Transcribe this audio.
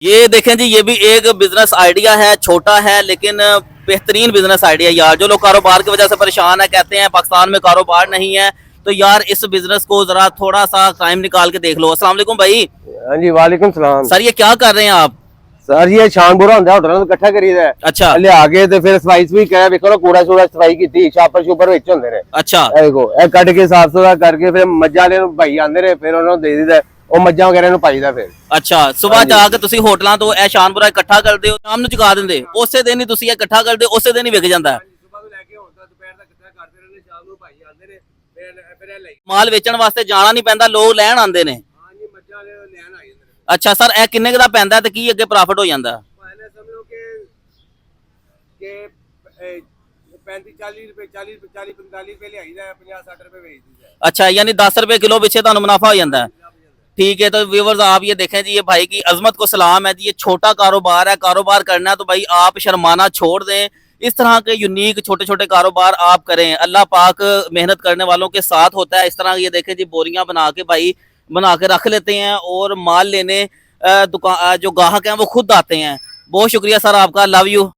ये देखें जी, ये भी एक बिजनेस आइडिया है, छोटा है लेकिन बेहतरीन बिजनेस आइडिया यार। जो लोग कारोबार की वजह से परेशान है, कहते हैं पाकिस्तान में कारोबार नहीं है, तो यार इस बिजनेस को जरा थोड़ा सा टाइम निकाल के देख लो। अस्सलाम वालेकुम भाई। हाँ जी, वालेकुम सलाम। सर ये क्या कर रहे हैं आप? सर ये शानपुरा होंगे होटल में इकट्ठा करीदा है। अच्छा ले आगे ते फिर सफाई भी करा देखो, कूड़ा शूड़ा सफाई की छापर छुपर विच होंदे ने। अच्छा ए देखो ए कट के साफ सुथरा करके फिर मज्जा वाले भाई आंदे ने, फिर उन्होंने दे दीदा ਉਹ ਮੱਝਾਂ ਵਗੈਰਾ ਨੂੰ ਪਾਈਦਾ ਫਿਰ। ਅੱਛਾ ਸਵੇਰ ਜਾ ਕੇ ਤੁਸੀਂ ਹੋਟਲਾਂ ਤੋਂ ਇਹ ਸ਼ਾਨਪੁਰਾ ਇਕੱਠਾ ਕਰਦੇ ਹੋ, ਸ਼ਾਮ ਨੂੰ ਚੁਕਾ ਦਿੰਦੇ, ਉਸੇ ਦਿਨ ਹੀ ਤੁਸੀਂ ਇਹ ਇਕੱਠਾ ਕਰਦੇ, ਉਸੇ ਦਿਨ ਹੀ ਵਿਕ ਜਾਂਦਾ ਹੈ। ਸਵੇਰ ਤੋਂ ਲੈ ਕੇ ਹੁਣ ਤੱਕ ਦੁਪਹਿਰ ਤੱਕ ਇਕੱਠਾ ਕਰਦੇ ਰਹਿੰਦੇ, ਸ਼ਾਮ ਨੂੰ ਭਾਈ ਆਂਦੇ ਨੇ, ਫਿਰ ਇਹ ਲਈ। ਮਾਲ ਵੇਚਣ ਵਾਸਤੇ ਜਾਣਾ ਨਹੀਂ ਪੈਂਦਾ, ਲੋਕ ਲੈਣ ਆਉਂਦੇ ਨੇ। ਹਾਂ ਜੀ, ਮੱਝਾਂ ਵਾਲੇ ਲੈਣ ਆ ਜਾਂਦੇ ਨੇ। ਅੱਛਾ ਸਰ, ਇਹ ਕਿੰਨੇ ਕੁ ਦਾ ਪੈਂਦਾ ਤੇ ਕੀ ਅੱਗੇ ਪ੍ਰੋਫਿਟ ਹੋ ਜਾਂਦਾ? ਇਹਨੇ ਸਮਝੋ ਕਿ 35 40 ਰੁਪਏ 40 45 ਰੁਪਏ ਲਿਆਈਦਾ, 50 60 ਰੁਪਏ ਵੇਚਦੀਦਾ। अच्छा यानी 10 रुपए किलो पीछे तो मुनाफा हो जाता है। ठीक है, तो व्यूअर्स आप ये देखें जी, ये भाई की अजमत को सलाम है जी। ये छोटा कारोबार है, कारोबार करना है तो भाई आप शर्माना छोड़ दें। इस तरह के यूनिक छोटे छोटे कारोबार आप करें, अल्लाह पाक मेहनत करने वालों के साथ होता है। इस तरह ये देखें जी, बोरियां बना के भाई बना के रख लेते हैं और माल लेने दुकान जो ग्राहक हैं वो खुद आते हैं। बहुत शुक्रिया सर आपका, लव यू।